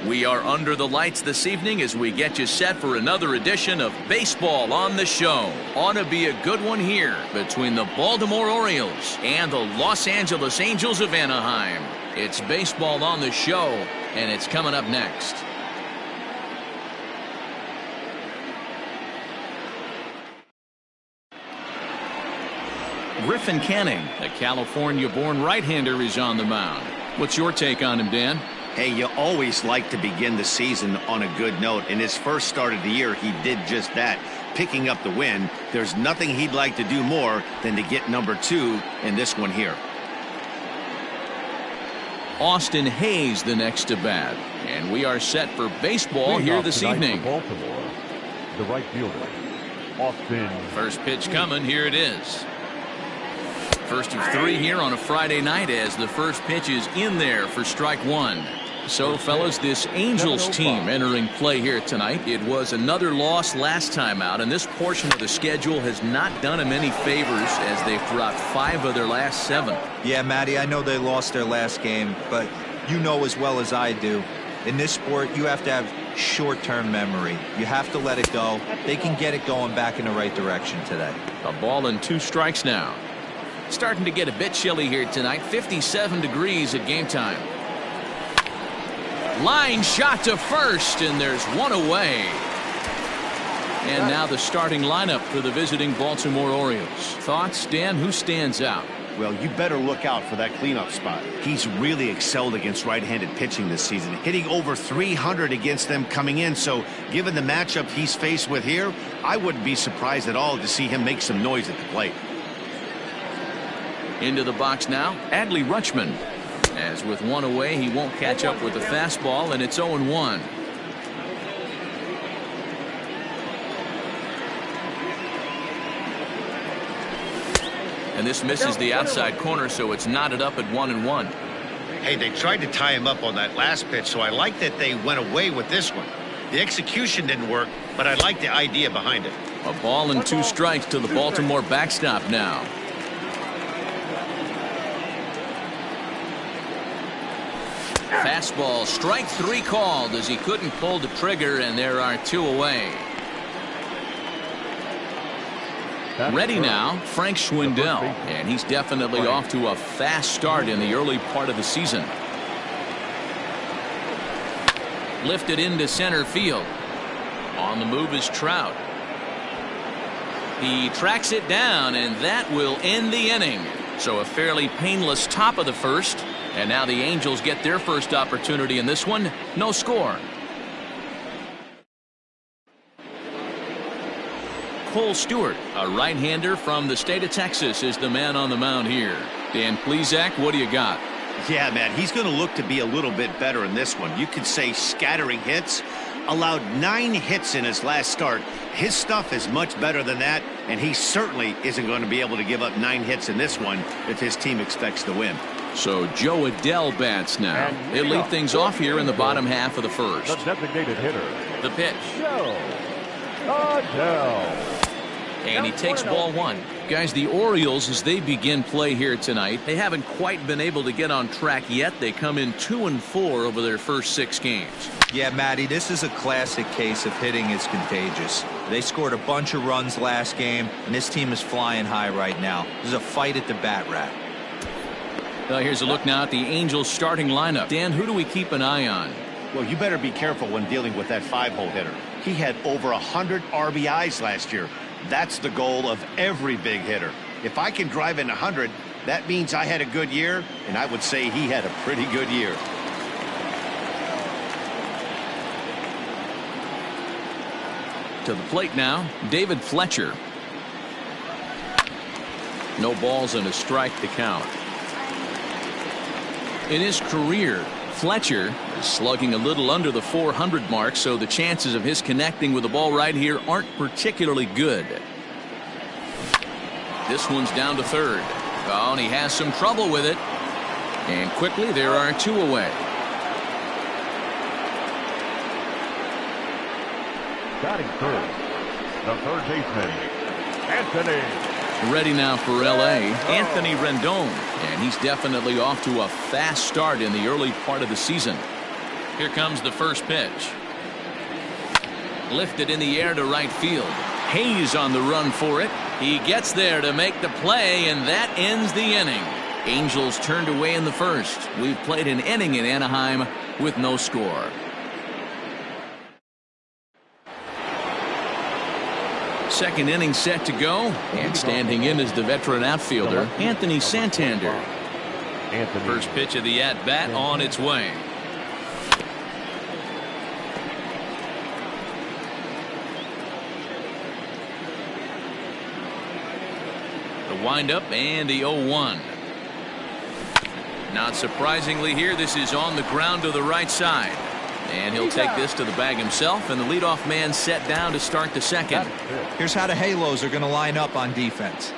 We are under the lights this evening as we get you set for another edition of Baseball on the Show. Ought to be a good one here between the Baltimore Orioles and the Los Angeles Angels of Anaheim. It's Baseball on the Show, and it's coming up next. Griffin Canning, a California-born right-hander, is on the mound. What's your take on him, Dan? Hey, you always like to begin the season on a good note. In his first start of the year, he did just that, picking up the win. There's nothing he'd like to do more than to get number 2 in this one here. Austin Hayes the next to bat, and we are set for baseball here this evening. Baltimore, the right fielder, Austin. First pitch coming. Here it is. First of 3 here on a Friday night as the first pitch is in there for strike 1. So, fellas, this Angels team entering play here tonight. It was another loss last time out, and this portion of the schedule has not done them any favors as they've dropped 5 of their last 7. Yeah, Matty, I know they lost their last game, but you know as well as I do, in this sport, you have to have short-term memory. You have to let it go. They can get it going back in the right direction today. A ball and 2 strikes now. Starting to get a bit chilly here tonight. 57 degrees at game time. Line shot to first, and there's one away. And now the starting lineup for the visiting Baltimore Orioles. Thoughts, Dan? Who stands out? Well, you better look out for that cleanup spot. He's really excelled against right-handed pitching this season, hitting over 300 against them coming in. So given the matchup he's faced with here, I wouldn't be surprised at all to see him make some noise at the plate. Into the box now, Adley Rutschman. As with 1 away, he won't catch up with the fastball, and it's 0-1. And this misses the outside corner, so it's knotted up at 1-1. Hey, they tried to tie him up on that last pitch, so I like that they went away with this one. The execution didn't work, but I like the idea behind it. A ball and 2 strikes to the Baltimore backstop now. Fastball, strike 3 called as he couldn't pull the trigger, and there are 2 away. Ready now, Frank Schwindel, and he's definitely off to a fast start in the early part of the season. Lifted into center field. On the move is Trout. He tracks it down, and that will end the inning. So a fairly painless top of the first. And now the Angels get their first opportunity in this one. No score. Cole Stewart, a right-hander from the state of Texas, is the man on the mound here. Dan Plesac, what do you got? Yeah, man, he's going to look to be a little bit better in this one. You could say scattering hits. Allowed 9 hits in his last start. His stuff is much better than that, and he certainly isn't going to be able to give up 9 hits in this one if his team expects to win. So Joe Adell bats now. They lead things off here in the bottom half of the first. The designated hitter. The pitch. Joe Adell. And he takes ball 1. Guys, the Orioles, as they begin play here tonight, they haven't quite been able to get on track yet. They come in 2-4 over their first 6 games. Yeah, Matty, this is a classic case of hitting is contagious. They scored a bunch of runs last game, and this team is flying high right now. There's a fight at the bat rack. Well, here's a look now at the Angels starting lineup. Dan, who do we keep an eye on? Well, you better be careful when dealing with that 5-hole hitter. He had over 100 RBIs last year. That's the goal of every big hitter. If I can drive in 100, that means I had a good year, and I would say he had a pretty good year. To the plate now, David Fletcher. No balls and a strike to count. In his career, Fletcher is slugging a little under the 400 mark, so the chances of his connecting with the ball right here aren't particularly good. This one's down to third. Oh, and he has some trouble with it. And quickly, there are 2 away. Batting third, the third baseman, Anthony. Ready now for LA, Anthony Rendon, and he's definitely off to a fast start in the early part of the season. Here comes the first pitch. Lifted in the air to right field. Hayes on the run for it. He gets there to make the play, and that ends the inning. Angels turned away in the first. We've played an inning in Anaheim with no score. Second inning set to go, and standing in is the veteran outfielder Anthony Santander. First pitch of the at-bat on its way. The windup and the 0-1. Not surprisingly here, this is on the ground to the right side. And he'll take this to the bag himself, and the leadoff man set down to start the second. Here's how the Halos are going to line up on defense.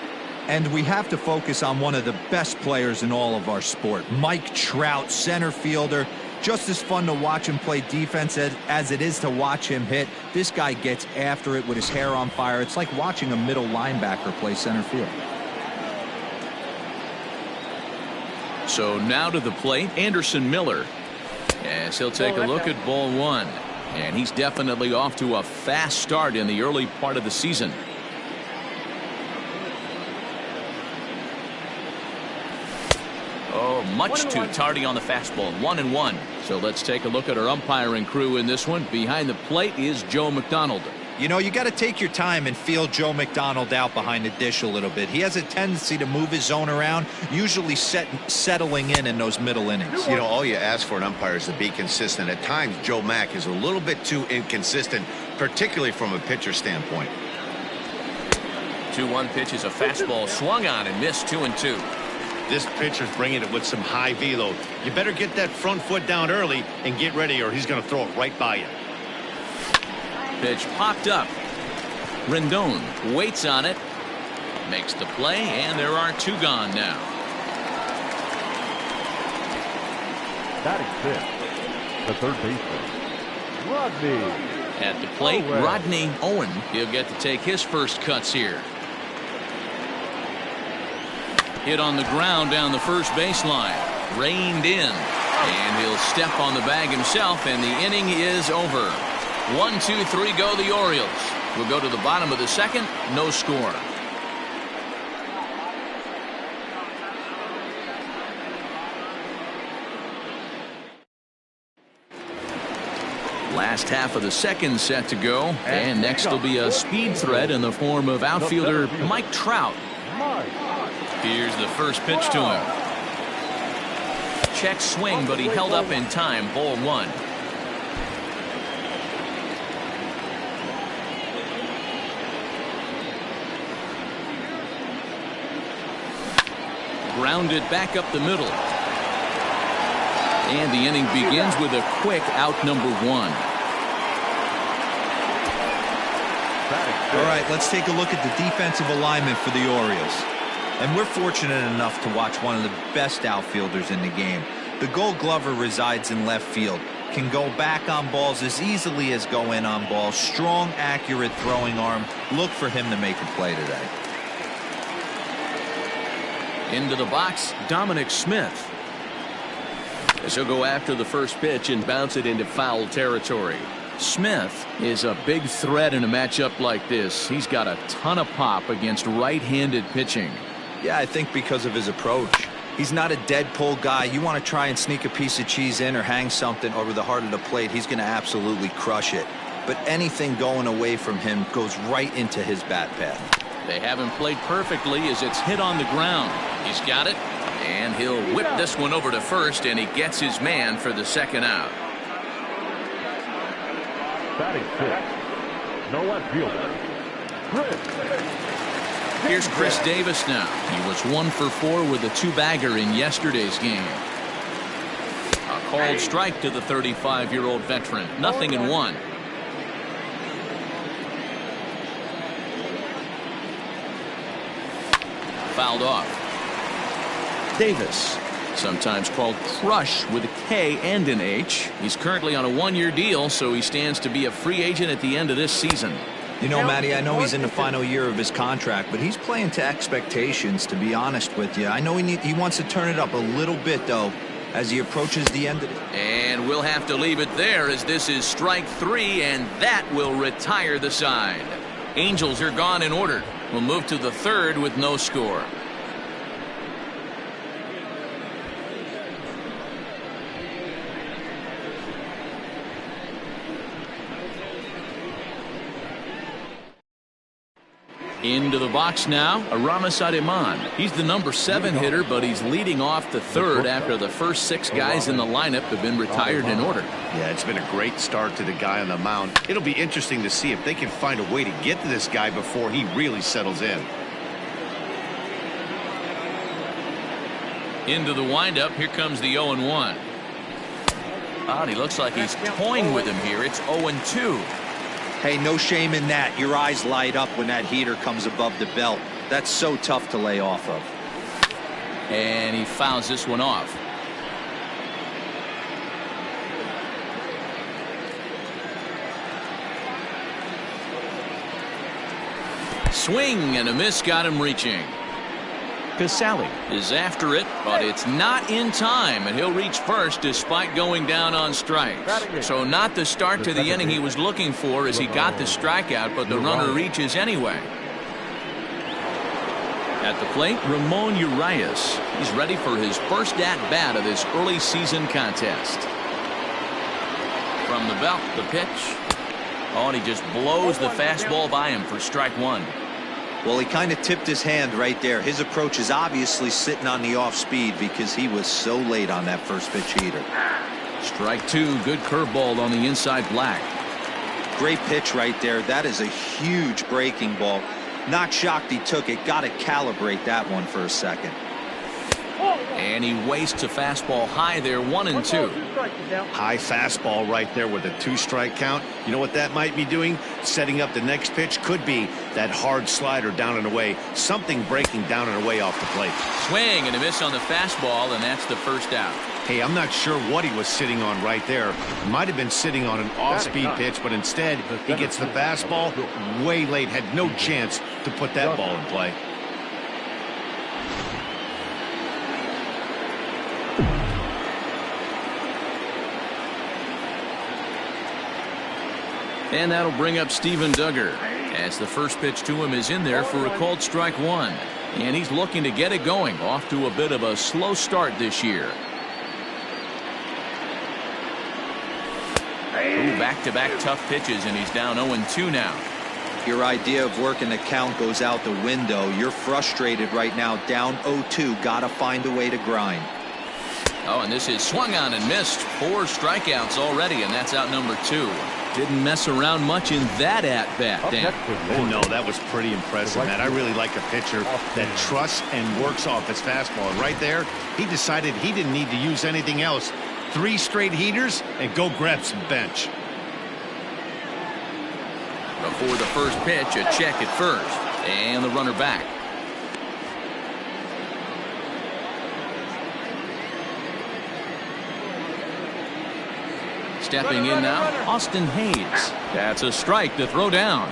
And we have to focus on one of the best players in all of our sport. Mike Trout, center fielder. Just as fun to watch him play defense as it is to watch him hit. This guy gets after it with his hair on fire. It's like watching a middle linebacker play center field. So now to the plate, Anderson Miller. Yes, he'll take a look at ball one. And he's definitely off to a fast start in the early part of the season. Oh, much too tardy on the fastball. 1-1. So let's take a look at our umpiring crew in this one. Behind the plate is Joe McDonald. You know, you got to take your time and feel Joe McDonald out behind the dish a little bit. He has a tendency to move his zone around, usually settling in those middle innings. You know, all you ask for an umpire is to be consistent. At times, Joe Mack is a little bit too inconsistent, particularly from a pitcher standpoint. 2-1 pitch is a fastball swung on and missed. 2-2. This pitcher's bringing it with some high velo. You better get that front foot down early and get ready, or he's going to throw it right by you. Pitch popped up. Rendon waits on it. Makes the play, and there are two gone now. Batting fifth, the third baseman, Rodney. At the plate, Rodney Owen. He'll get to take his first cuts here. Hit on the ground down the first baseline. Reined in. And he'll step on the bag himself, and the inning is over. 1, 2, 3 go the Orioles. We'll go to the bottom of the second. No score. Last half of the second set to go. And next will be a speed threat in the form of outfielder Mike Trout. Here's the first pitch to him. Check swing, but he held up in time. Ball one. Grounded back up the middle. And the inning begins with a quick out number one. All right, let's take a look at the defensive alignment for the Orioles. And we're fortunate enough to watch one of the best outfielders in the game. The Gold Glover resides in left field. Can go back on balls as easily as go in on balls. Strong, accurate throwing arm. Look for him to make a play today. Into the box, Dominic Smith. As he'll go after the first pitch and bounce it into foul territory. Smith is a big threat in a matchup like this. He's got a ton of pop against right-handed pitching. Yeah, I think because of his approach. He's not a dead pull guy. You want to try and sneak a piece of cheese in or hang something over the heart of the plate, he's going to absolutely crush it. But anything going away from him goes right into his bat path. They haven't played perfectly as it's hit on the ground. He's got it, and he'll whip this one over to first, and he gets his man for the second out. Batting fifth, no left fielder, Chris. Here's Chris Davis now. He was 1 for 4 with a 2-bagger in yesterday's game. A called strike to the 35-year-old veteran. 0-1. Fouled off. Davis, sometimes called Crush with a K and an H. He's currently on a 1-year deal, so he stands to be a free agent at the end of this season. You know, Matty, I know he's in the final year of his contract, but he's playing to expectations, to be honest with you. I know he wants to turn it up a little bit, though. as he approaches the end of it. And we'll have to leave it there as this is strike 3, and that will retire the side. Angels are gone in order. We'll move to the 3rd with no score. Into the box now, Aramis Ademan. He's the number 7 hitter, but he's leading off the 3rd after the first 6 guys in the lineup have been retired in order. Yeah, it's been a great start to the guy on the mound. It'll be interesting to see if they can find a way to get to this guy before he really settles in. Into the windup, here comes the 0-1. And he looks like he's toying with him here. It's 0-2. Hey, no shame in that. Your eyes light up when that heater comes above the belt. That's so tough to lay off of. And he fouls this one off. Swing and a miss, got him reaching. Casale is after it, but it's not in time, and he'll reach first despite going down on strikes. So not the start to the inning he was looking for as he got the strikeout, but the runner reaches anyway. At the plate, Ramon Urias. He's ready for his first at-bat of this early season contest. From the belt, the pitch. Oh, and he just blows the fastball by him for strike 1. Well, he kind of tipped his hand right there. His approach is obviously sitting on the off speed because he was so late on that first pitch heater. Strike 2, good curveball on the inside black. Great pitch right there. That is a huge breaking ball. Not shocked he took it. Got to calibrate that one for a second. And he wastes a fastball high there, 1-2. High fastball right there with a 2-strike count. You know what that might be doing? Setting up the next pitch. Could be that hard slider down and away. Something breaking down and away off the plate. Swing and a miss on the fastball, and that's the first out. Hey, I'm not sure what he was sitting on right there. Might have been sitting on an off-speed pitch, but instead he gets the fastball way late. Had no chance to put that ball in play. And that'll bring up Steven Duggar as the first pitch to him is in there for a called strike 1. And he's looking to get it going, off to a bit of a slow start this year. Back-to-back tough pitches, and he's down 0-2 now. Your idea of working the count goes out the window. You're frustrated right now, down 0-2. Got to find a way to grind. Oh, and this is swung on and missed. 4 strikeouts already, and that's out number 2. Didn't mess around much in that at-bat, Dan. No, that was pretty impressive, man. I really like a pitcher that trusts and works off his fastball. And right there, he decided he didn't need to use anything else. 3 straight heaters and go grab some bench. Before the first pitch, a check at first. And the runner back. Stepping in now, Austin Hayes. That's a strike to throw down.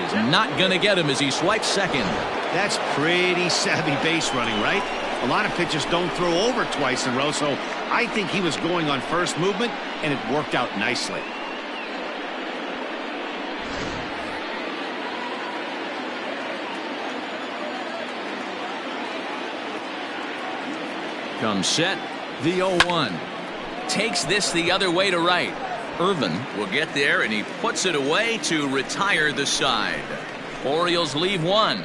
Is not going to get him as he swipes second. That's pretty savvy base running, right? A lot of pitchers don't throw over twice in a row, so I think he was going on first movement, and it worked out nicely. Comes set, the 0-1. Takes this the other way to right. Irvin will get there, and he puts it away to retire the side. Orioles leave 1.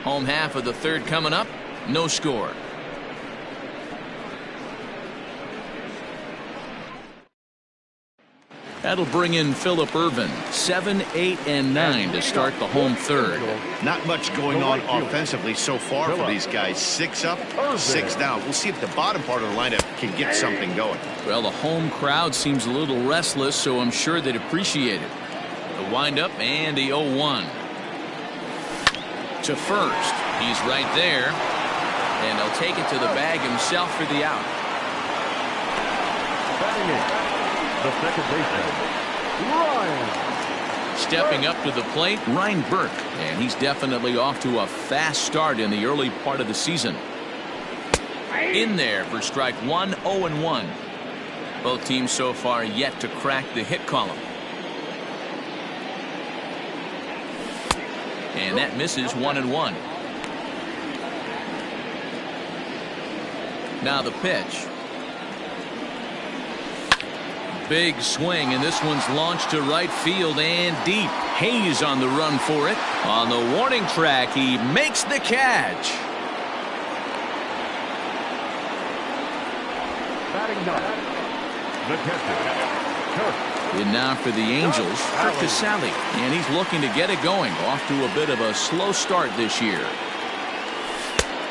Home half of the 3rd coming up. No score. That'll bring in Phillip Irvin. 7, 8, and 9 to start the home 3rd. Not much going on offensively so far for these guys. 6 up, 6 down. We'll see if the bottom part of the lineup can get something going. Well, the home crowd seems a little restless, so I'm sure they'd appreciate it. The windup and the 0-1. To first. He's right there. And he'll take it to the bag himself for the out. The second baseman, Ryan. Stepping up to the plate, Ryan Burke. And he's definitely off to a fast start in the early part of the season. In there for strike one, 0-1. Both teams so far yet to crack the hit column. And that misses, 1-1. Now the pitch. Big swing, and this one's launched to right field and deep. Hayes on the run for it. On the warning track, he makes the catch. Batting ninth, the catcher, And now for the Angels, Casale, and he's looking to get it going. Off to a bit of a slow start this year.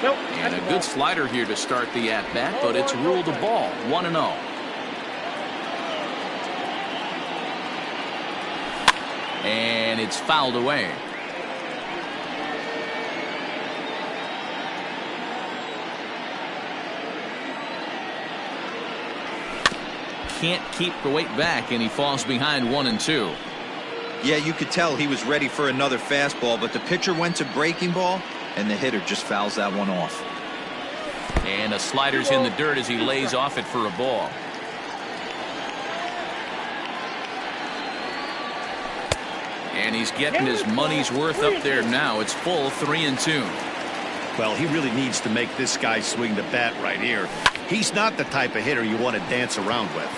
And a good slider here to start the at-bat, but it's ruled a ball, 1-0. And it's fouled away. Can't keep the weight back, and he falls behind 1-2. Yeah, you could tell he was ready for another fastball, but the pitcher went to breaking ball, and the hitter just fouls that one off. And a slider's in the dirt as he lays off it for a ball. And he's getting his money's worth up there now. It's full, 3-2. Well, he really needs to make this guy swing the bat right here. He's not the type of hitter you want to dance around with.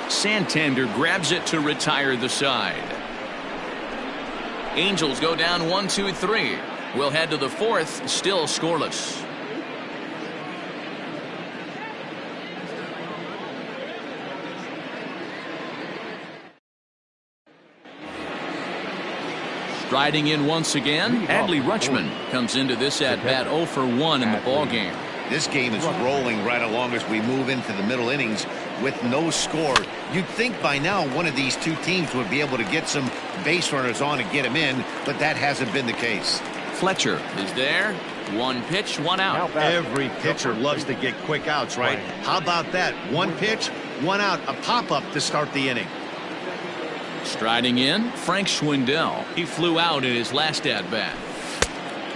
Santander grabs it to retire the side. Angels go down 1-2-3. We'll head to the fourth, still scoreless. Striding in once again, Adley Rutschman comes into this at-bat 0 for 1 in the ball game. This game is rolling right along as we move into the middle innings with no score. You'd think by now one of these two teams would be able to get some base runners on and get them in, but that hasn't been the case. Fletcher is there. One pitch, one out. Every pitcher loves to get quick outs, right? How about that? One pitch, one out, a pop-up to start the inning. Striding in, Frank Schwindel. He flew out in his last at-bat.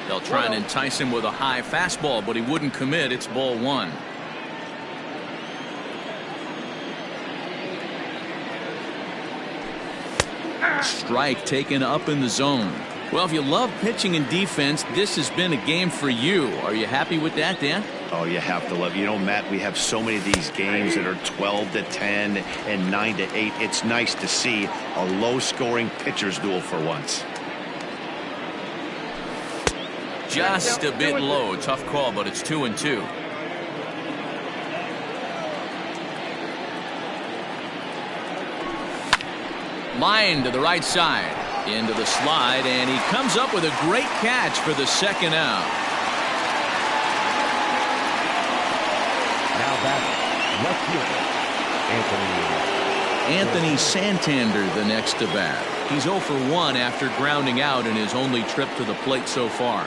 They'll try and entice him with a high fastball, but he wouldn't commit. It's ball one. Strike taken up in the zone. Well, if you love pitching and defense, this has been a game for you. Are you happy with that, Dan? Oh, you have to love. You know, Matt, we have so many of these games that are 12-10 and 9-8. It's nice to see a low-scoring pitcher's duel for once. Just a bit low. Tough call, but it's 2-2. Line to the right side. Into the slide, and he comes up with a great catch for the second out. now back left fielder Anthony Santander the next to bat. He's 0 for 1 after grounding out in his only trip to the plate so far.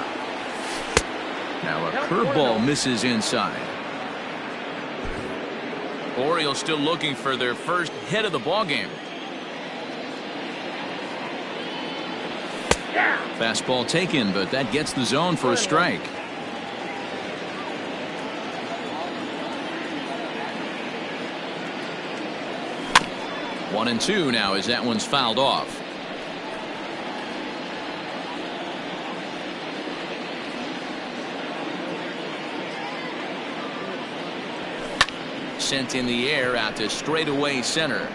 Now a curveball misses inside. Orioles still looking for their first hit of the ball game. Fastball taken, but that gets the zone for a strike. One and two now as that one's fouled off. Sent in the air out to straightaway center.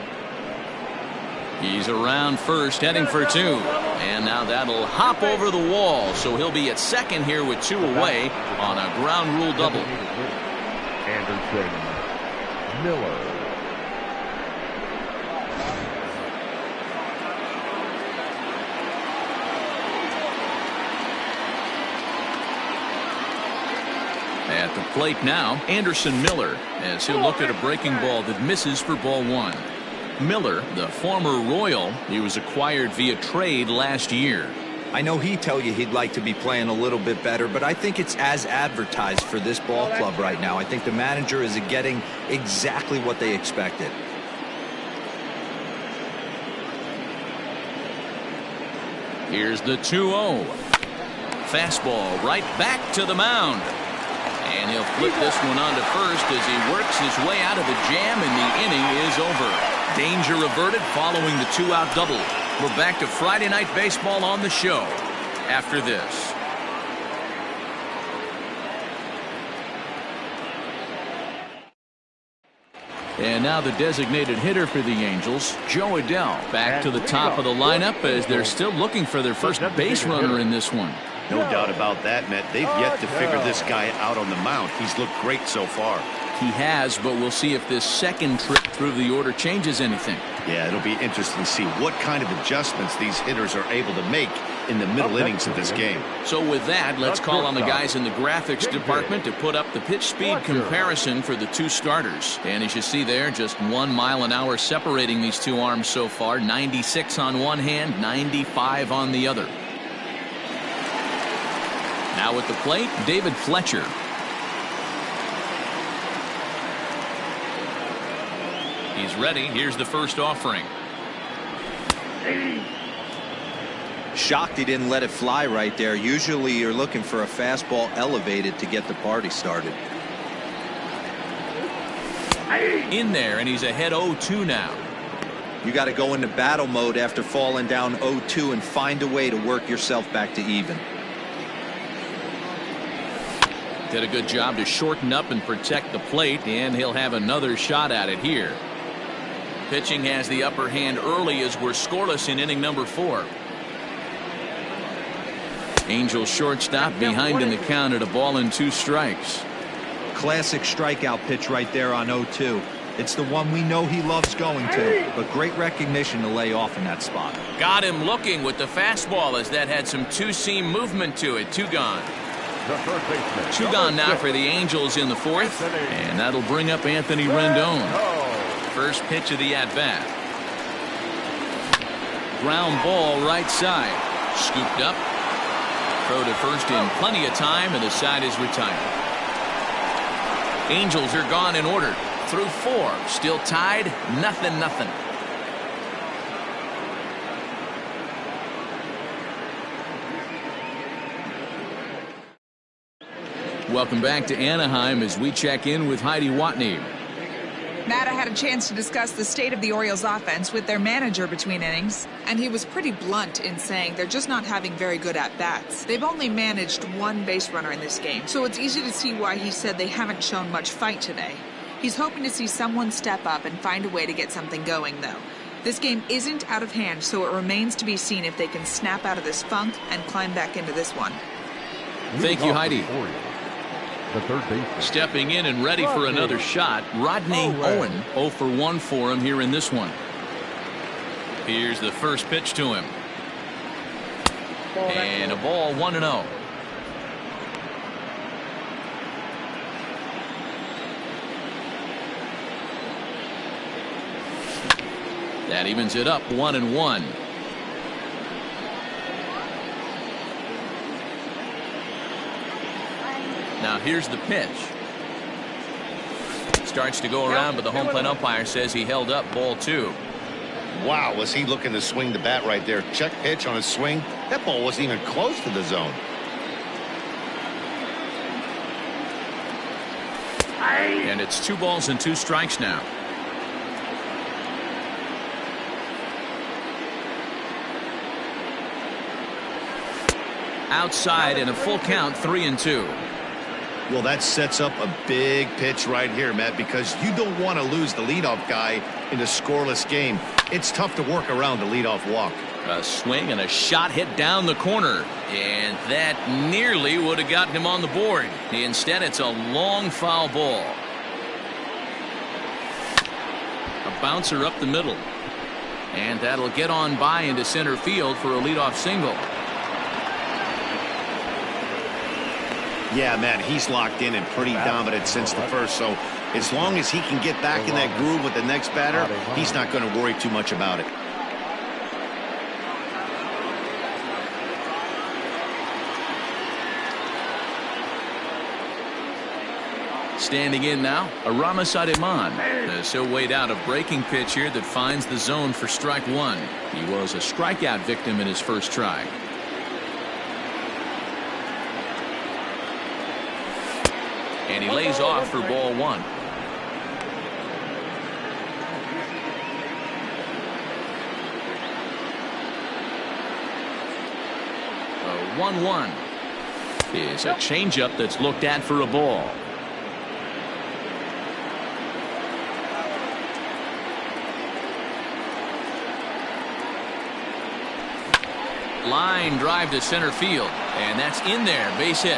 He's around first, heading for two. And now that'll hop over the wall, so he'll be at second here with two away on a ground rule double. Anderson Miller. At the plate now, Anderson Miller, as he'll look at a breaking ball that misses for ball one. Miller, the former Royal, he was acquired via trade last year. I know he'd tell you he'd like to be playing a little bit better, but I think it's as advertised for this ball club right now. I think the manager is getting exactly what they expected. Here's the 2-0. Fastball right back to the mound. And he'll flip this one onto first as he works his way out of the jam, and the inning is over. Danger averted following the 2-out double. We're back to Friday Night Baseball on the show after this. And now the designated hitter for the Angels, Joe Adell, back to the top of the lineup as they're still looking for their first base runner in this one. No doubt about that, Matt. They've yet to figure this guy out on the mound. He's looked great so far. He has, but we'll see if this second trip through the order changes anything. Yeah, it'll be interesting to see what kind of adjustments these hitters are able to make in the middle innings of this game. So with that, let's call on the guys in the graphics department to put up the pitch speed comparison for the two starters. And as you see there, just 1 mile an hour separating these two arms so far. 96 on one hand, 95 on the other. Now at the plate, David Fletcher. He's ready. Here's the first offering. Shocked he didn't let it fly right there. Usually you're looking for a fastball elevated to get the party started. In there, and he's ahead 0-2 now. You got to go into battle mode after falling down 0-2 and find a way to work yourself back to even. Did a good job to shorten up and protect the plate, and he'll have another shot at it here. Pitching has the upper hand early as we're scoreless in inning number 4. Angels shortstop behind in the count at 1-2 strikes. Classic strikeout pitch right there on 0-2. It's the one we know he loves going to, but great recognition to lay off in that spot. Got him looking with the fastball as that had some two-seam movement to it. 2 gone. 2 gone now for the Angels in the 4th, and that'll bring up Anthony Rendon. First pitch of the at-bat. Ground ball right side. Scooped up. Throw to first in plenty of time, and the side is retired. Angels are gone in order. Through 4. Still tied. 0-0. Welcome back to Anaheim as we check in with Heidi Watney. Matt, I had a chance to discuss the state of the Orioles offense with their manager between innings, and he was pretty blunt in saying they're just not having very good at-bats. They've only managed 1 base runner in this game, so it's easy to see why he said they haven't shown much fight today. He's hoping to see someone step up and find a way to get something going, though. This game isn't out of hand, so it remains to be seen if they can snap out of this funk and climb back into this one. Thank you, Heidi. The third baseman. Stepping in and ready for another shot, Rodney Owen. 0 for 1 for him here in this one. Here's the first pitch to him. And a ball 1-0. That evens it up 1-1. Now here's the pitch. Starts to go around, but the home plate umpire says he held up ball 2. Wow, was he looking to swing the bat right there? Check pitch on his swing. That ball wasn't even close to the zone. And it's 2 balls and 2 strikes now. Outside and a full count, 3-2. Well, that sets up a big pitch right here, Matt, because you don't want to lose the leadoff guy in a scoreless game. It's tough to work around the leadoff walk. A swing and a shot hit down the corner, and that nearly would have gotten him on the board. Instead, it's a long foul ball. A bouncer up the middle, and that'll get on by into center field for a leadoff single. Yeah, man, he's locked in and pretty dominant since the first, so as long as he can get back in that groove with the next batter, he's not going to worry too much about it. Standing in now, Aramis Ademan. So weighed out a breaking pitch here that finds the zone for strike 1. He was a strikeout victim in his first try. And he lays off for ball one. 1-1 is a changeup that's looked at for a ball. Line drive to center field, and that's in there. Base hit.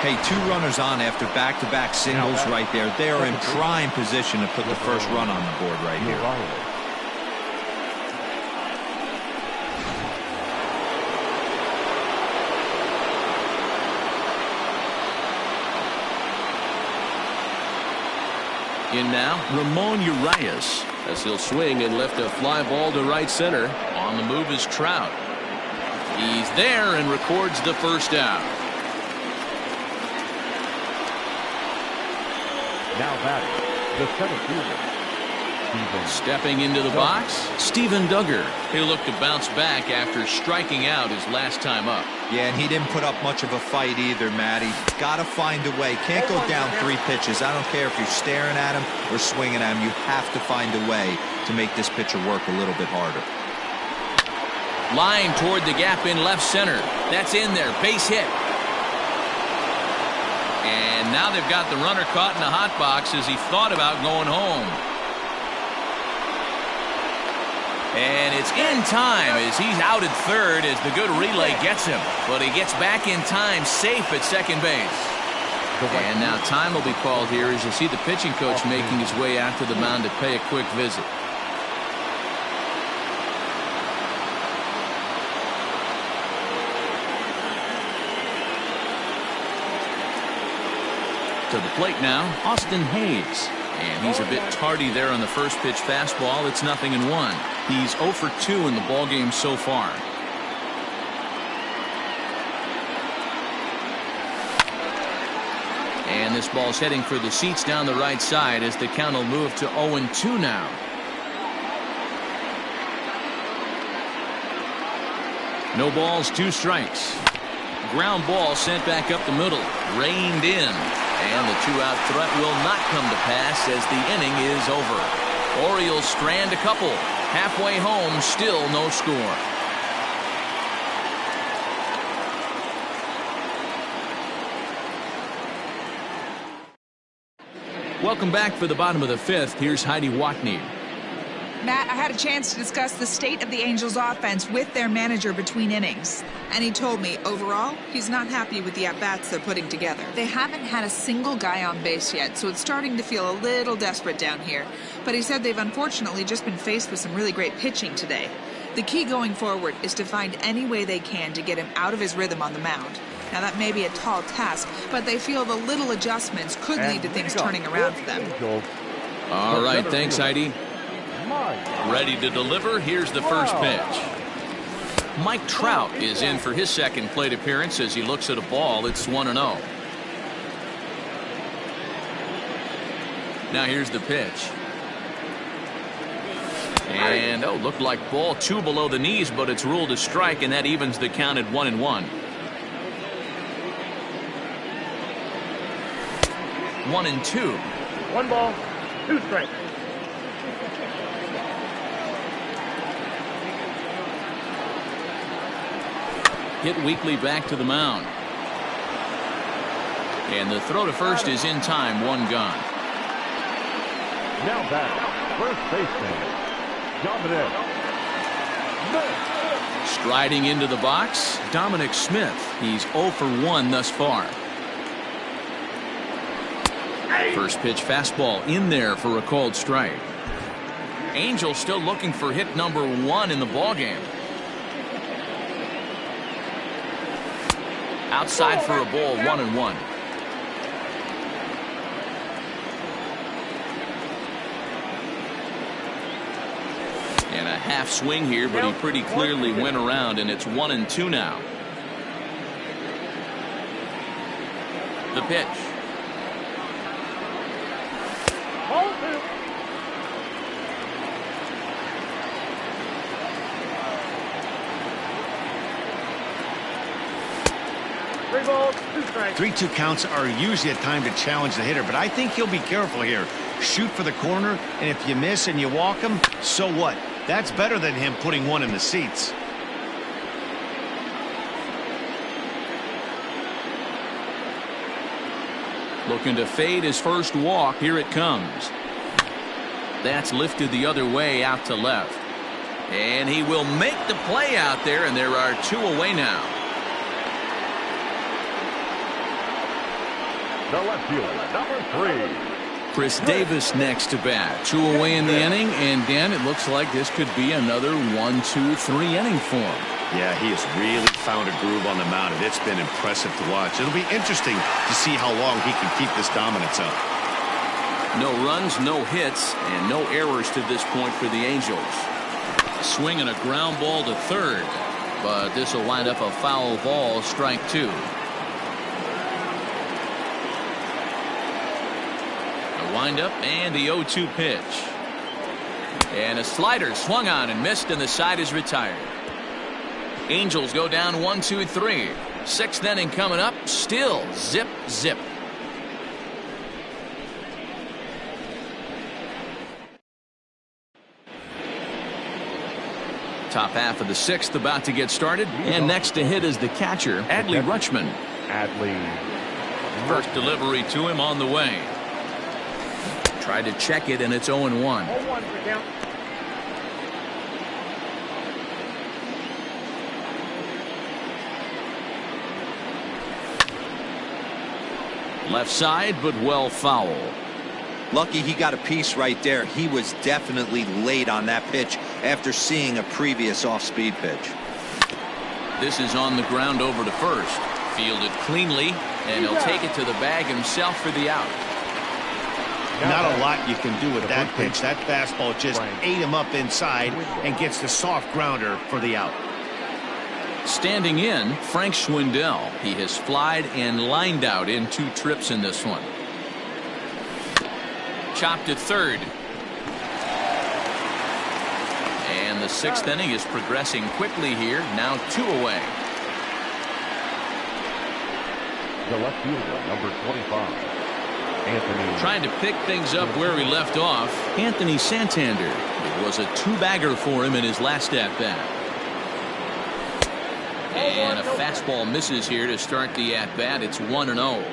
Hey, 2 runners on after back-to-back singles right there. They are in prime position to put the first run on the board right here. In now, Ramon Urias, as he'll swing and lift a fly ball to right center. On the move is Trout. He's there and records the first out. Now batting, the center fielder. Stepping into the box, Steven Duggar. He'll look to bounce back after striking out his last time up. Yeah, and he didn't put up much of a fight either, Matty. Got to find a way. Can't go down 3 pitches. I don't care if you're staring at him or swinging at him. You have to find a way to make this pitcher work a little bit harder. Line toward the gap in left center. That's in there. Base hit. And now they've got the runner caught in the hot box as he thought about going home. And it's in time as he's out at third as the good relay gets him. But he gets back in time, safe at second base. And now time will be called here as you see the pitching coach making his way out to the mound to pay a quick visit. To the plate now, Austin Hayes. And he's a bit tardy there on the first pitch fastball. It's 0-1. He's 0 for 2 in the ballgame so far. And this ball's heading for the seats down the right side as the count will move to 0-2 now. No balls, 2 strikes. Ground ball sent back up the middle. Reined in. And the 2-out threat will not come to pass as the inning is over. Orioles strand a couple. Halfway home, still no score. Welcome back for the bottom of the 5th. Here's Heidi Watney. Matt, I had a chance to discuss the state of the Angels offense with their manager between innings. And he told me, overall, he's not happy with the at-bats they're putting together. They haven't had a single guy on base yet, so it's starting to feel a little desperate down here. But he said they've unfortunately just been faced with some really great pitching today. The key going forward is to find any way they can to get him out of his rhythm on the mound. Now, that may be a tall task, but they feel the little adjustments could lead to things turning around for them. All right, thanks, Heidi. Ready to deliver. Here's the first pitch. Mike Trout is in for his second plate appearance as he looks at a ball. It's 1-0. Now here's the pitch. And looked like ball 2 below the knees, but it's ruled a strike, and that evens the count at 1-1. 1-2. 1 ball, 2 strikes. Hit weakly back to the mound. And the throw to first is in time. 1 gone. Now back, first baseman, Dominic Smith. Striding into the box, Dominic Smith. He's 0 for 1 thus far. First pitch fastball in there for a called strike. Angels still looking for hit number 1 in the ballgame. Outside for a ball, 1-1. And a half swing here, but he pretty clearly went around, and it's 1-2 now. The pitch. 3-2 counts are usually a time to challenge the hitter, but I think he'll be careful here. Shoot for the corner, and if you miss and you walk him, so what? That's better than him putting one in the seats. Looking to fade his first walk. Here it comes. That's lifted the other way out to left. And he will make the play out there, and there are 2 away now. The left fielder, number 3. Chris Davis next to bat. 2 away in the inning, and Dan, it looks like this could be another 1-2-3 inning for him. Yeah, he has really found a groove on the mound, and it's been impressive to watch. It'll be interesting to see how long he can keep this dominance up. No runs, no hits, and no errors to this point for the Angels. Swing and a ground ball to third, but this will wind up a foul ball, strike 2. A windup and the 0-2 pitch. And a slider swung on and missed, and the side is retired. Angels go down 1-2-3. 6th inning coming up. Still zip, zip. Top half of the 6th about to get started, and next to hit is the catcher, Adley Rutschman. First delivery to him on the way. Tried to check it, and it's 0-1. Left side, but well foul. Lucky he got a piece right there. He was definitely late on that pitch after seeing a previous off-speed pitch. This is on the ground over to first. Fielded cleanly, and he'll take it to the bag himself for the out. Not a lot you can do with that pitch. That fastball just ate him up inside and gets the soft grounder for the out. Standing in, Frank Schwindel. He has flied and lined out in 2 trips in this one. Chopped at third. And the 6th inning is progressing quickly here. Now 2 away. The left fielder, number 25. Anthony. Trying to pick things up where he left off. Anthony Santander. It was a 2-bagger for him in his last at-bat. And a fastball misses here to start the at-bat. It's 1-0.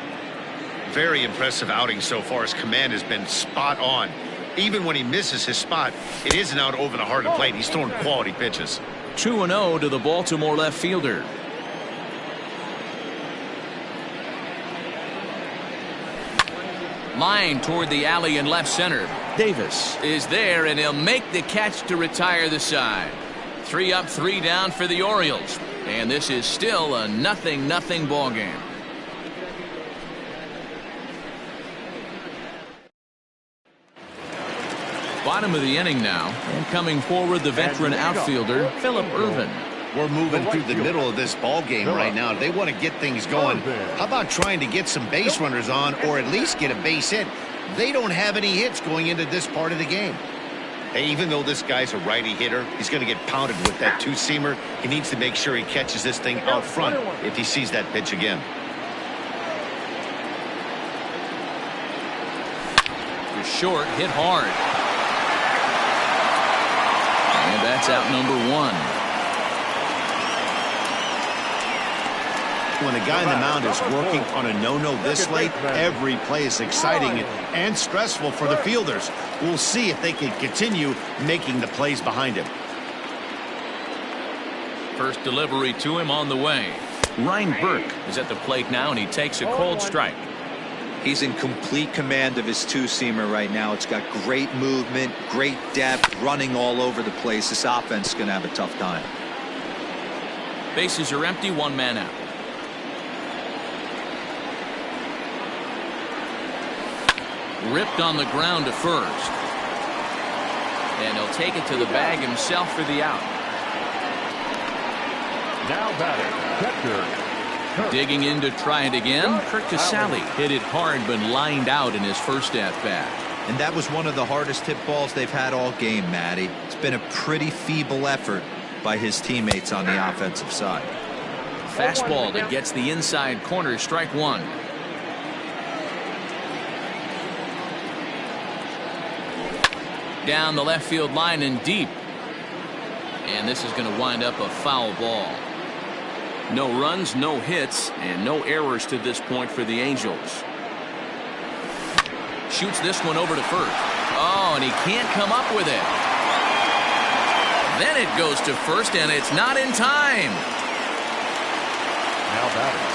Very impressive outing so far. His command has been spot on. Even when he misses his spot, it isn't out over the heart of the plate. He's throwing quality pitches. 2-0 to the Baltimore left fielder. Line toward the alley in left center. Davis is there, and he'll make the catch to retire the side. 3 up, 3 down for the Orioles. And this is still a 0-0 ball game. Bottom of the inning now, and coming forward the veteran outfielder Phillip Ervin. We're moving through the middle of this ball game right now. They want to get things going. How about trying to get some base runners on, or at least get a base hit? They don't have any hits going into this part of the game. Hey, even though this guy's a righty hitter, he's going to get pounded with that 2-seamer. He needs to make sure he catches this thing out front if he sees that pitch again. For short, hit hard. And that's out number 1. When the guy in the mound is working on a no-no this late, every play is exciting and stressful for the fielders. We'll see if they can continue making the plays behind him. First delivery to him on the way. Ryan Burke is at the plate now, and he takes a cold strike. He's in complete command of his 2-seamer right now. It's got great movement, great depth, running all over the place. This offense is going to have a tough time. Bases are empty, 1 man out. Ripped on the ground to first. And he'll take it to the bag himself for the out. Now batting, catcher. Digging in to try it again. Kirk Casale hit it hard, but lined out in his first at-bat. And that was one of the hardest hit balls they've had all game, Matty. It's been a pretty feeble effort by his teammates on the offensive side. Fastball that gets the inside corner, strike one. Down the left field line and deep. And this is going to wind up a foul ball. No runs, no hits, and no errors to this point for the Angels. Shoots this one over to first. Oh, and he can't come up with it. Then it goes to first, and it's not in time.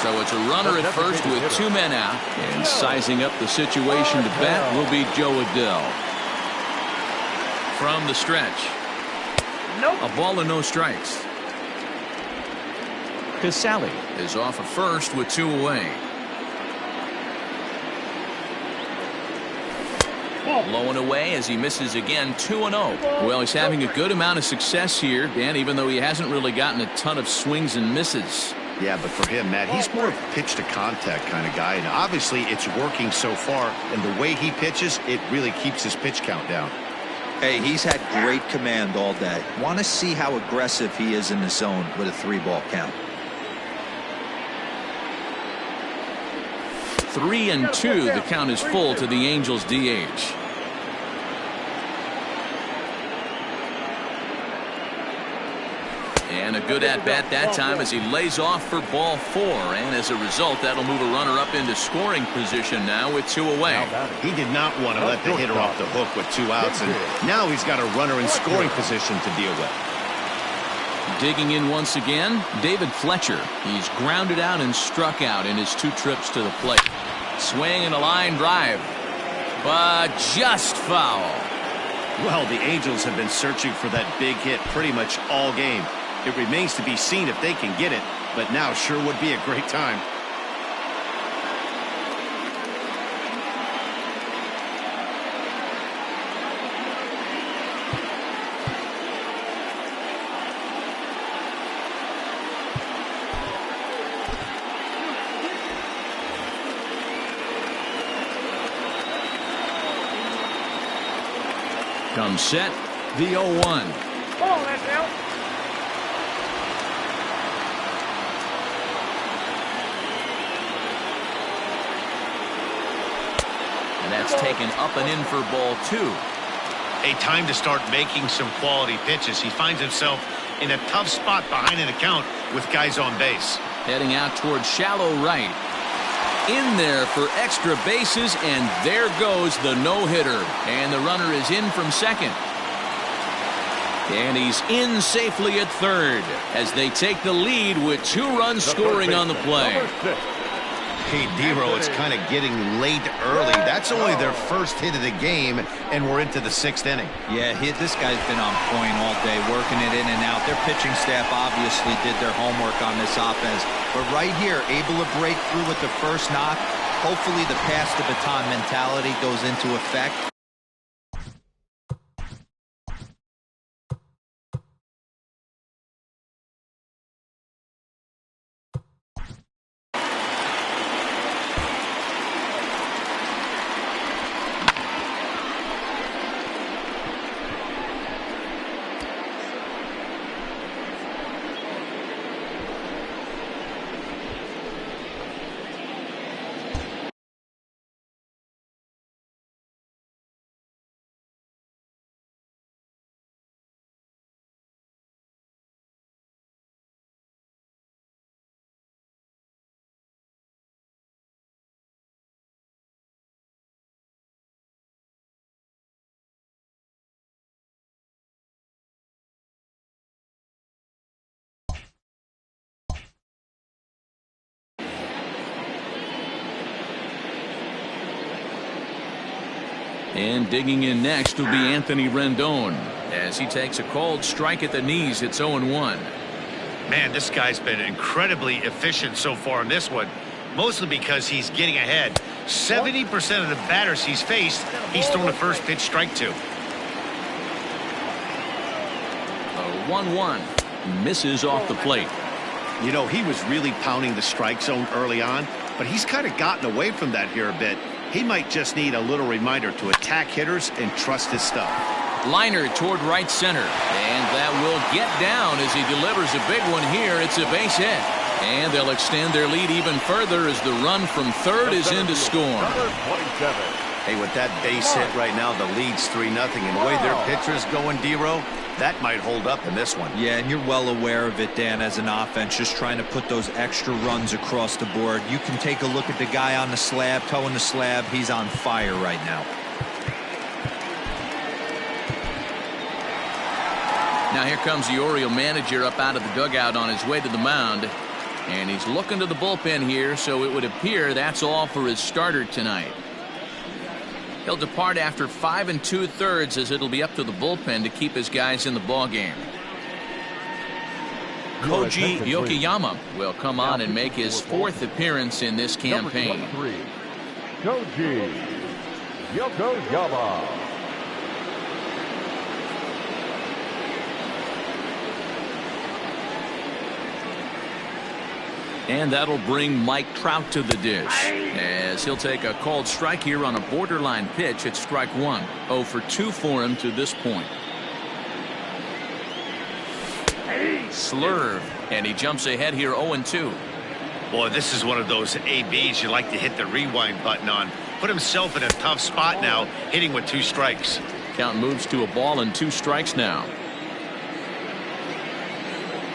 So it's a runner at first with 2 men out. And sizing up the situation to bat will be Joe Adell. From the stretch. A ball and no strikes. Casali is off of first with 2 away. Low and away as he misses again, 2-0. Well, he's having a good amount of success here, Dan, even though he hasn't really gotten a ton of swings and misses. Yeah, but for him, Matt, he's more of a pitch to contact kind of guy, and obviously it's working so far, and the way he pitches, it really keeps his pitch count down. Hey, he's had great command all day. Want to see how aggressive he is in the zone with a 3-ball count. 3-2. The count is full to the Angels DH. And a good at-bat that time as he lays off for ball 4. And as a result, that'll move a runner up into scoring position now with 2 away. He did not want to let the hitter off the hook with 2 outs, and now he's got a runner in scoring position to deal with. Digging in once again, David Fletcher. He's grounded out and struck out in his 2 trips to the plate. Swing and a line drive, but just foul. Well, the Angels have been searching for that big hit pretty much all game. It remains to be seen if they can get it, but now sure would be a great time. Comes set, the 0-1. And that's taken up and in for ball 2. A time to start making some quality pitches. He finds himself in a tough spot behind an account with guys on base. Heading out towards shallow right. In there for extra bases, and there goes the no-hitter. And the runner is in from second. And he's in safely at third as they take the lead with 2 runs scoring on the play. Hey, D-Row, it's kind of getting late early. That's only their first hit of the game, and we're into the 6th inning. Yeah, this guy's been on point all day, working it in and out. Their pitching staff obviously did their homework on this offense. But right here, able to break through with the first knock. Hopefully the pass the baton mentality goes into effect. And digging in next will be Anthony Rendon as he takes a called strike at the knees. It's 0-1. Man, this guy's been incredibly efficient so far in this one, mostly because he's getting ahead. 70% of the batters he's faced, he's thrown the first pitch strike to. A 1-1 misses off the plate. You know, he was really pounding the strike zone early on, but he's kind of gotten away from that here a bit. He might just need a little reminder to attack hitters and trust his stuff. Liner toward right center, and that will get down as he delivers a big one here. It's a base hit, And they'll extend their lead even further as the run from third is in to score. Number 27. Hey, with that base hit right now, the lead's 3-0. And the way their pitcher's going, D-Row, that might hold up in this one. Yeah, and you're well aware of it, Dan, as an offense, just trying to put those extra runs across the board. You can take a look at the guy on the slab, towing the slab. He's on fire right now. Now here comes the Oriole manager up out of the dugout on his way to the mound. And he's looking to the bullpen here, so it would appear that's all for his starter tonight. He'll depart after 5 2/3 as it'll be up to the bullpen to keep his guys in the ballgame. Koji Yokoyama will come on and make his 4th appearance in this campaign. Number 23. Koji Yokoyama. And that'll bring Mike Trout to the dish as he'll take a called strike here on a borderline pitch at strike 1. 0 for 2 for him to this point. Slurve, and he jumps ahead here 0-2. Boy, this is one of those ABs you like to hit the rewind button on. Put himself in a tough spot now, hitting with 2 strikes. Count moves to a ball and 2 strikes now.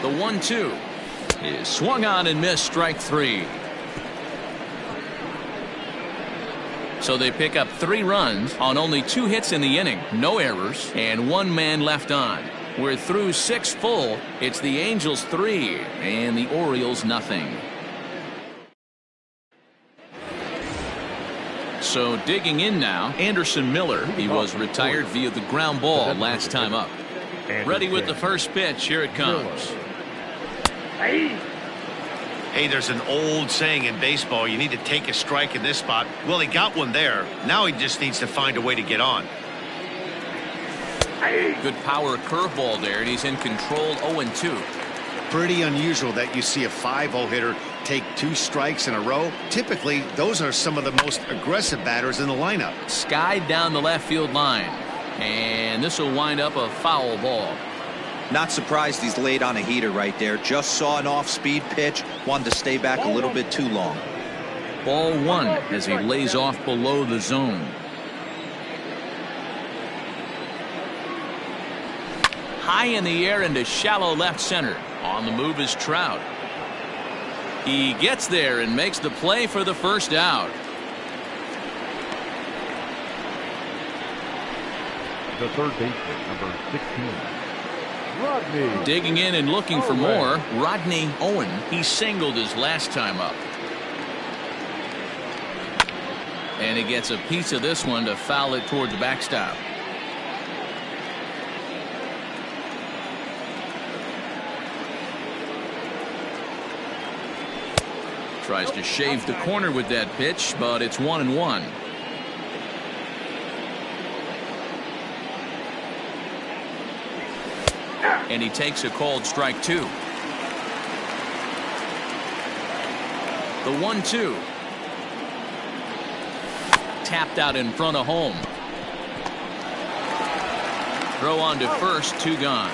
The 1-2 is swung on and missed, strike 3. So they pick up 3 runs on only 2 hits in the inning, no errors, and 1 man left on. We're through 6 full. It's the Angels 3 and the Orioles nothing. So digging in now, Anderson Miller. He was retired via the ground ball last time up. Ready with the first pitch. Here it comes. Hey, there's an old saying in baseball, you need to take a strike in this spot. Well, he got one there. Now he just needs to find a way to get on. Good power curveball there, and he's in control. 0-2. Pretty unusual that you see a 5-0 hitter take 2 strikes in a row. Typically, those are some of the most aggressive batters in the lineup. Skied down the left field line, and this will wind up a foul ball. Not surprised he's laid on a heater right there. Just saw an off-speed pitch. Wanted to stay back a little bit too long. Ball 1 as he lays off below the zone. High in the air into shallow left center. On the move is Trout. He gets there and makes the play for the first out. The third baseman, number 16. Rodney. Digging in and looking for more, Rodney Owen. He singled his last time up. And he gets a piece of this one to foul it toward the backstop. Tries to shave the corner with that pitch, but it's 1-1. And he takes a called strike 2. The 1-2. Tapped out in front of home. Throw on to first, 2 gone.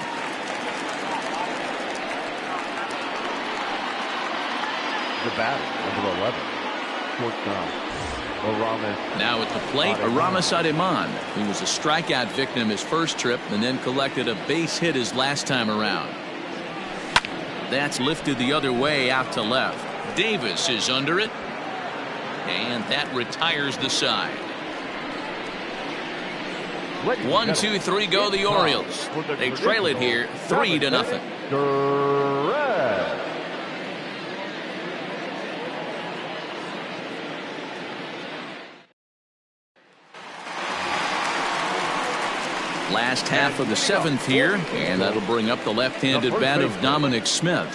The batter, number 11. Shortstop. Now at the plate, Aramis Ademan, who was a strikeout victim his first trip and then collected a base hit his last time around. That's lifted the other way out to left. Davis is under it, and that retires the side. 1, 2, 3 go the Orioles. They trail it here 3-0. Last half of the 7th here, and that'll bring up the left-handed bat of Dominic Smith.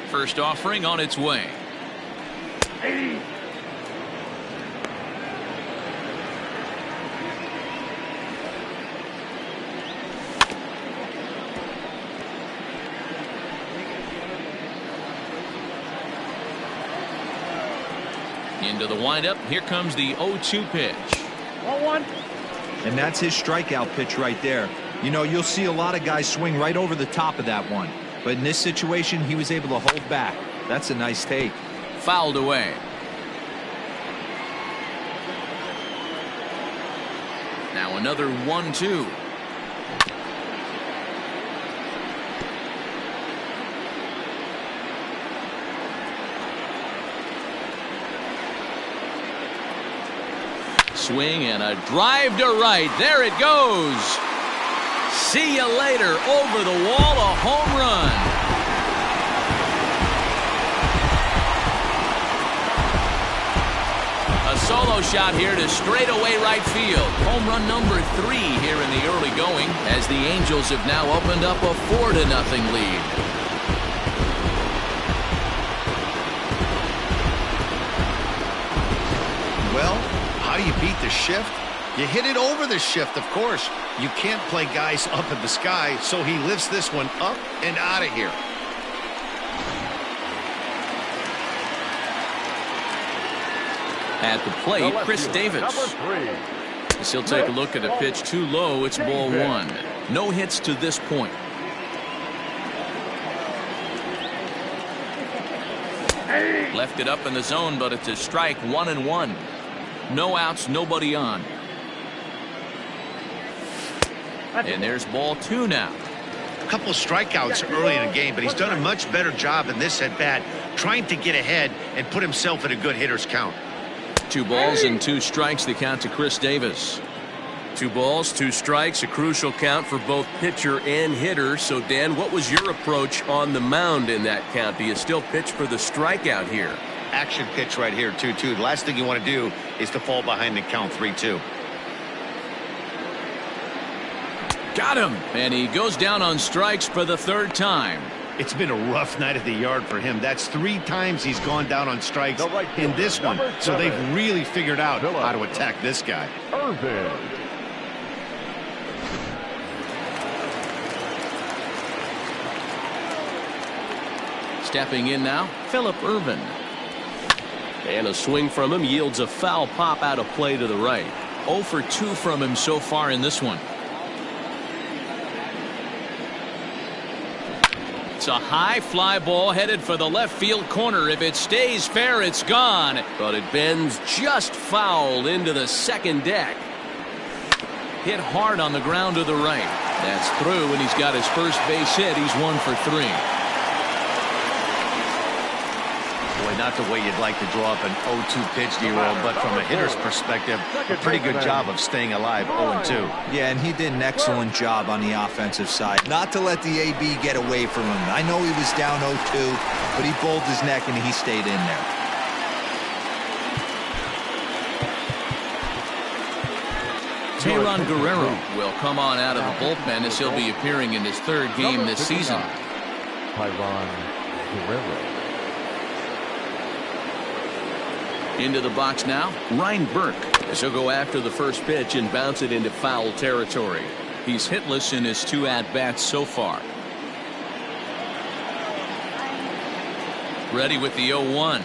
First offering on its way. Into the windup. Here comes the 0-2 pitch. 1-1. And that's his strikeout pitch right there. You know, you'll see a lot of guys swing right over the top of that one. But in this situation, he was able to hold back. That's a nice take. Fouled away. Now another 1-2. Swing and a drive to right. There it goes. See you later. Over the wall, a home run. A solo shot here to straightaway right field. Home run number 3 here in the early going, as the Angels have now opened up a 4-0 lead. Well, how do you beat the shift? You hit it over the shift, of course. You can't play guys up in the sky, so he lifts this one up and out of here. At the plate, Chris Davis. As he'll take a look at a pitch too low. It's ball 1. No hits to this point. Left it up in the zone, but it's a strike. 1-1. No outs, nobody on. And there's ball 2 now. A couple strikeouts early in the game, but he's done a much better job in this at bat, trying to get ahead and put himself in a good hitter's count. 2 balls and 2 strikes, the count to Chris Davis. 2 balls, 2 strikes, a crucial count for both pitcher and hitter. So, Dan, what was your approach on the mound in that count? Do you still pitch for the strikeout here? Action pitch right here, 2-2. The last thing you want to do is to fall behind the count 3-2. Got him. And he goes down on strikes for the 3rd time. It's been a rough night at the yard for him. That's 3 times he's gone down on strikes in this one. So they've really figured out how to attack this guy. Irvin. Stepping in now, Phillip Ervin. And a swing from him yields a foul pop out of play to the right. 0 for 2 from him so far in this one. It's a high fly ball headed for the left field corner. If it stays fair, it's gone. But it bends just foul into the second deck. Hit hard on the ground to the right. That's through, and he's got his first base hit. He's 1 for 3. Boy, not the way you'd like to draw up an 0-2 pitch, D-roll, but from a hitter's perspective, a pretty good job of staying alive. 0-2. Yeah, and he did an excellent job on the offensive side. Not to let the AB get away from him. I know he was down 0-2, but he bowled his neck and he stayed in there. Tayron Guerrero will come on out of the bullpen as he'll be appearing in his 3rd game this season. Tayron Guerrero. Into the box now, Ryan Burke, as he'll go after the first pitch and bounce it into foul territory. He's hitless in his 2 at-bats so far. Ready with the 0-1.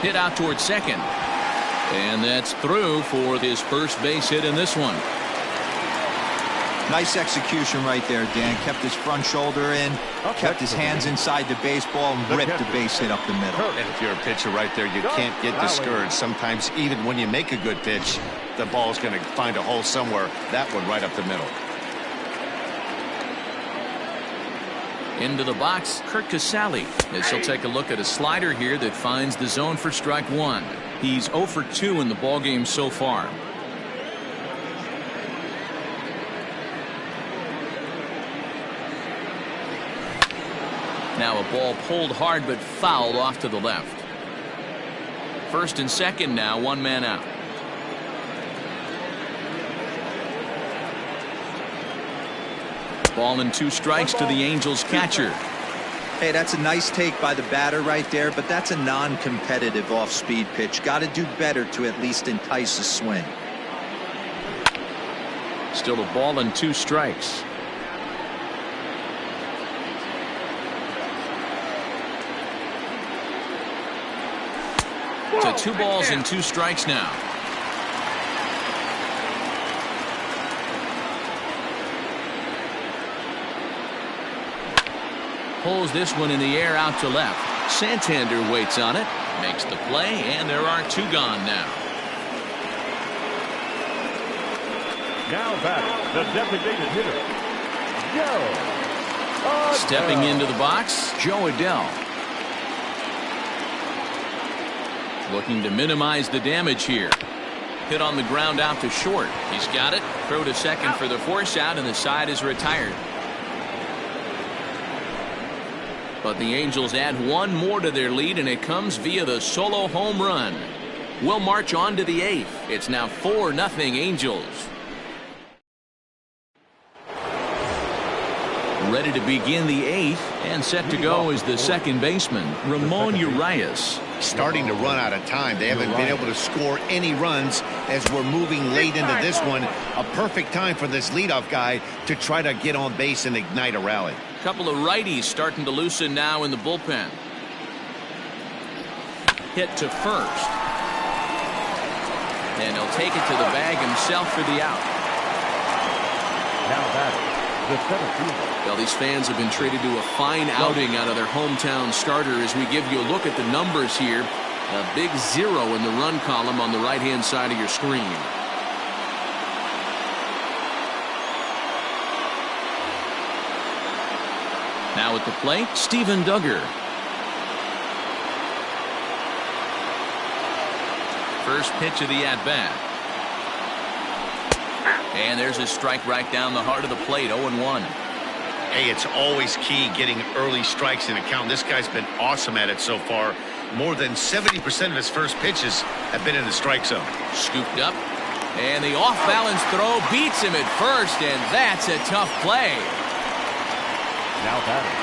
Hit out towards second. And that's through for his first base hit in this one. Nice execution right there, Dan. Kept his front shoulder in, kept his hands inside the baseball, and ripped the base hit up the middle. And if you're a pitcher right there, you can't get discouraged. Sometimes even when you make a good pitch, the ball's going to find a hole somewhere. That one right up the middle. Into the box, Kurt Casale, as he'll take a look at a slider here that finds the zone for strike 1. He's 0 for 2 in the ballgame so far. Now a ball pulled hard but fouled off to the left. 1st and 2nd now, 1 man out. Ball and 2 strikes to the Angels catcher. Hey, that's a nice take by the batter right there, but that's a non-competitive off-speed pitch. Got to do better to at least entice a swing. Still a ball and 2 strikes. To 2 balls and 2 strikes now. Pulls this one in the air out to left. Santander waits on it, makes the play, and there are 2 gone now. Now back, the designated hitter, Joe. Stepping into the box, Joe Adell. Looking to minimize the damage here. Hit on the ground out to short. He's got it. Throw to second for the force out, and the side is retired. But the Angels add 1 more to their lead, and it comes via the solo home run. We'll march on to the 8th. It's now 4-0 Angels. Ready to begin the 8th, and set to go is the second baseman, Ramon Urias. Starting to run out of time. They haven't been able to score any runs as we're moving late into this one. A perfect time for this leadoff guy to try to get on base and ignite a rally. Couple of righties starting to loosen now in the bullpen. Hit to first. And he'll take it to the bag himself for the out. Now batting, the center fielder. Well, these fans have been treated to a fine outing out of their hometown starter as we give you a look at the numbers here. A big 0 in the run column on the right-hand side of your screen. Now at the plate, Steven Duggar. First pitch of the at-bat. And there's a strike right down the heart of the plate, 0-1. Hey, it's always key getting early strikes in a count. This guy's been awesome at it so far. More than 70% of his first pitches have been in the strike zone. Scooped up. And the off-balance throw beats him at first, and that's a tough play. Now batting,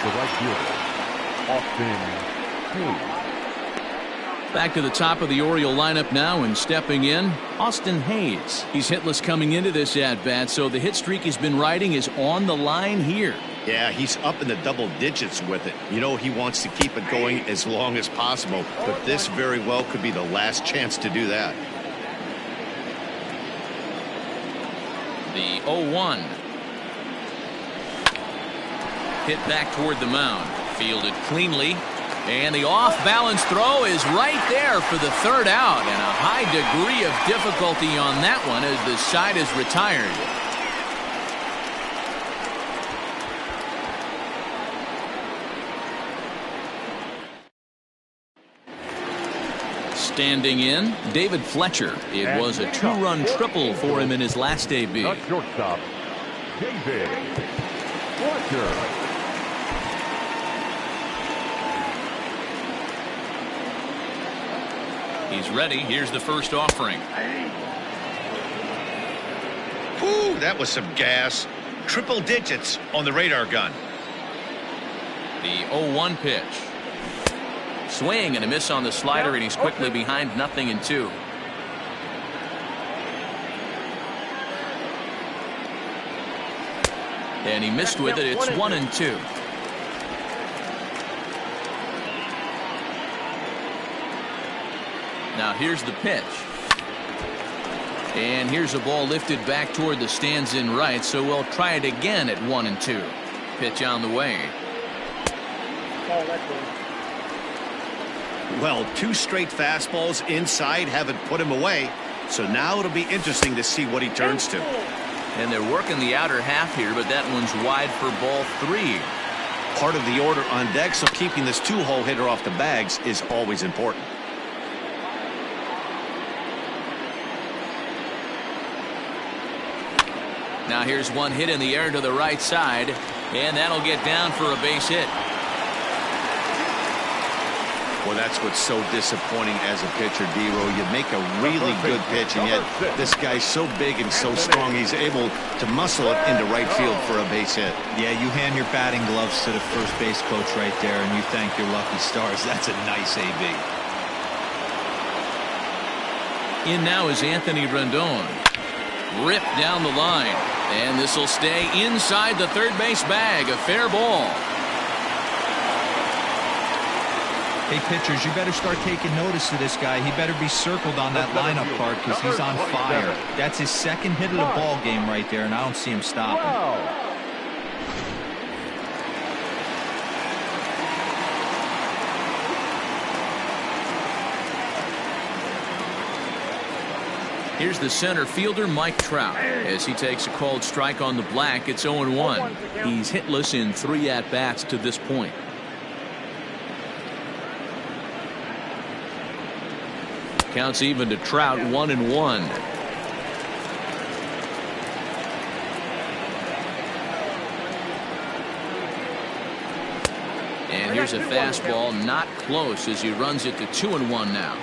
the right fielder, Austin Hayes. Back to the top of the Oriole lineup now, and stepping in, Austin Hayes. He's hitless coming into this at-bat, so the hit streak he's been riding is on the line here. Yeah, he's up in the double digits with it. You know, he wants to keep it going as long as possible, but this very well could be the last chance to do that. The 0-1. Hit back toward the mound. Fielded cleanly. And the off-balance throw is right there for the 3rd out. And a high degree of difficulty on that one as the side is retired. Standing in, David Fletcher. It was a 2-run triple for him in his last AB. The shortstop, David Fletcher. He's ready. Here's the first offering. Whew, that was some gas. Triple digits on the radar gun. The 0-1 pitch. Swing and a miss on the slider, and he's quickly behind 0-2. And he missed with it. It's 1-2. Now here's the pitch. And here's a ball lifted back toward the stands in right, so we'll try it again at 1-2. Pitch on the way. Well, 2 straight fastballs inside haven't put him away, so now it'll be interesting to see what he turns to. And they're working the outer half here, but that one's wide for ball 3. Part of the order on deck, so keeping this 2-hole hitter off the bags is always important. Now here's one hit in the air to the right side, and that'll get down for a base hit. Well, that's what's so disappointing as a pitcher, D-Row. You make a really good pitch, and yet this guy's so big and so strong, he's able to muscle it into right field for a base hit. Yeah, you hand your batting gloves to the first base coach right there, and you thank your lucky stars. That's a nice AB. In now is Anthony Rendon. Ripped down the line. And this will stay inside the third base bag. A fair ball. Hey, pitchers, you better start taking notice of this guy. He better be circled on that lineup card because he's on fire. That's his second hit of the ball game right there, and I don't see him stopping. Wow. Here's the center fielder, Mike Trout. As he takes a called strike on the black, it's 0-1. He's hitless in 3 at-bats to this point. Counts even to Trout, 1-1. And here's a fastball, not close, as he runs it to 2-1 now.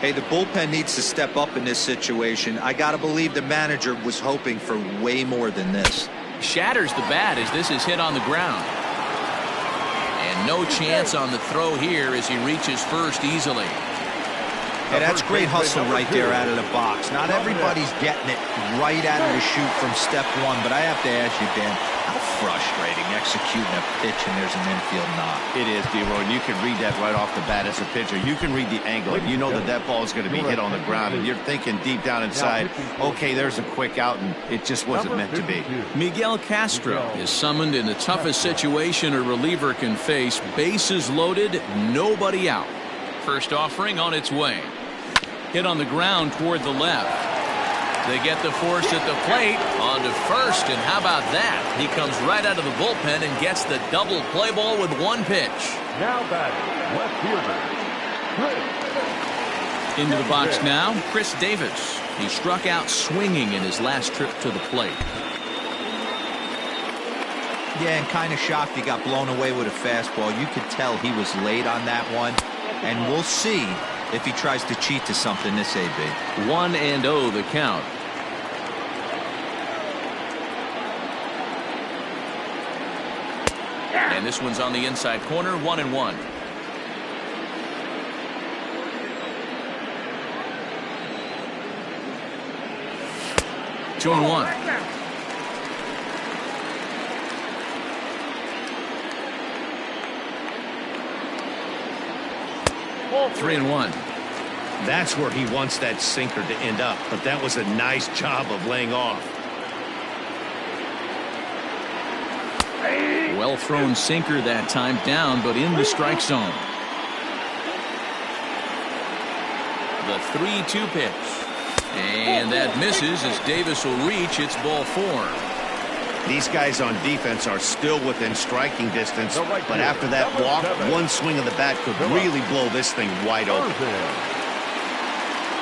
Hey, the bullpen needs to step up in this situation. I got to believe the manager was hoping for way more than this. Shatters the bat as this is hit on the ground. And no chance on the throw here as he reaches first easily. Hey, that's great hustle right there out of the box. Not everybody's getting it right out of the chute from step one, but I have to ask you, Dan, how frustrating executing a pitch and there's an infield knock. It is, D-Roy, and you can read that right off the bat as a pitcher. You can read the angle, and you know that that ball is going to be hit on the ground, and you're thinking deep down inside, okay, there's a quick out, and it just wasn't meant to be. Miguel Castro is summoned in the toughest situation a reliever can face. Bases loaded, nobody out. First offering on its way. Hit on the ground toward the left. They get the force at the plate on to first, and how about that? He comes right out of the bullpen and gets the double play ball with 1 pitch. Now batting, left fielder. Into the box now, Chris Davis. He struck out swinging in his last trip to the plate. Yeah, and kind of shocked he got blown away with a fastball. You could tell he was late on that one, and we'll see if he tries to cheat to something this AB. 1-0 the count. And this one's on the inside corner, 1-1. Two and 1. Three and 1. That's where he wants that sinker to end up, but that was a nice job of laying off. Well thrown sinker that time, down but in the strike zone. The 3-2 pitch, and that misses as Davis will reach. It's ball 4. These guys on defense are still within striking distance, but after that walk, one swing of the bat could really blow this thing wide open.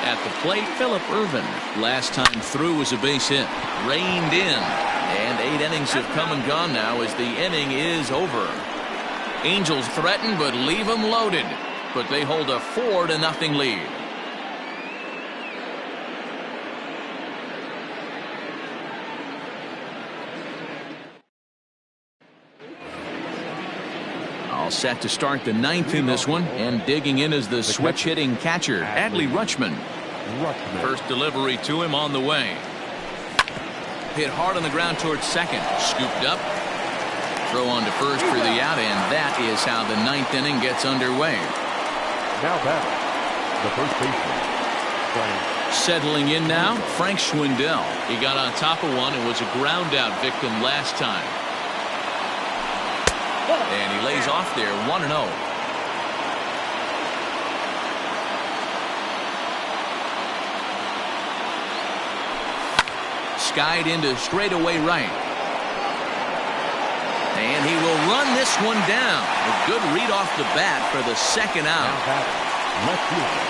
At the plate, Phillip Ervin. Last time through was a base hit. Reined in. And 8 innings have come and gone now as the inning is over. Angels threaten but leave them loaded. But they hold a 4-0 lead. All set to start the 9th in this one, and digging in is the switch hitting catcher, Adley Rutschman. First delivery to him on the way. Hit hard on the ground towards second. Scooped up. Throw on to first for the out, and that is how the 9th inning gets underway. Now batting, the first baseman, Frank. Settling in now, Frank Schwindel. He got on top of one and was a ground out victim last time. And he lays off there, 1-0. Skied into straightaway right. And he will run this one down. A good read off the bat for the second out. Left fielder,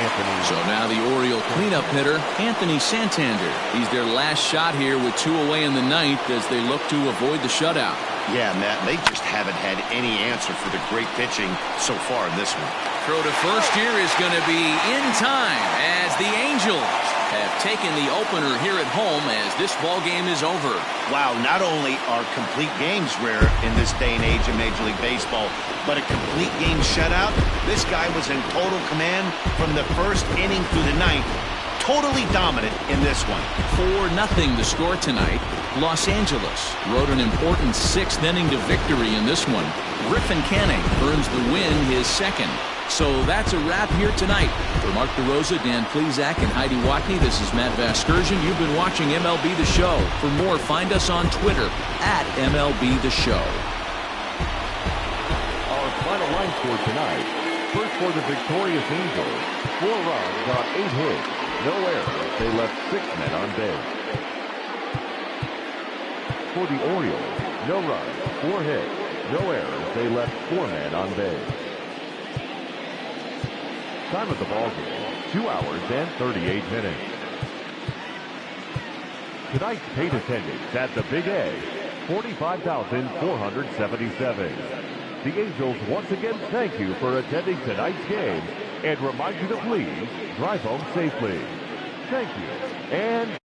Anthony. So now the Oriole cleanup hitter, Anthony Santander. He's their last shot here with 2 away in the 9th as they look to avoid the shutout. Yeah, Matt, they just haven't had any answer for the great pitching so far in this one. Throw to first here is going to be in time as the Angels have taken the opener here at home as this ball game is over. Wow, not only are complete games rare in this day and age in Major League Baseball, but a complete game shutout. This guy was in total command from the first inning through the 9th. Totally dominant in this one. 4-0 the score tonight. Los Angeles rode an important 6th inning to victory in this one. Griffin Canning earns the win, his second. So that's a wrap here tonight. For Mark DeRosa, Dan Plesac, and Heidi Watney, this is Matt Vasgersian. You've been watching MLB The Show. For more, find us on Twitter at MLB The Show. Our final line score tonight. First for the victorious Angels, 4 runs on 8 hits, no errors. They left 6 men on base. For the Orioles, no runs, 4 hits, no errors. They left 4 men on base. Time of the ball game, 2 hours and 38 minutes. Tonight's paid attendance at the Big A, 45,477. The Angels once again thank you for attending tonight's game and remind you to please drive home safely. Thank you, and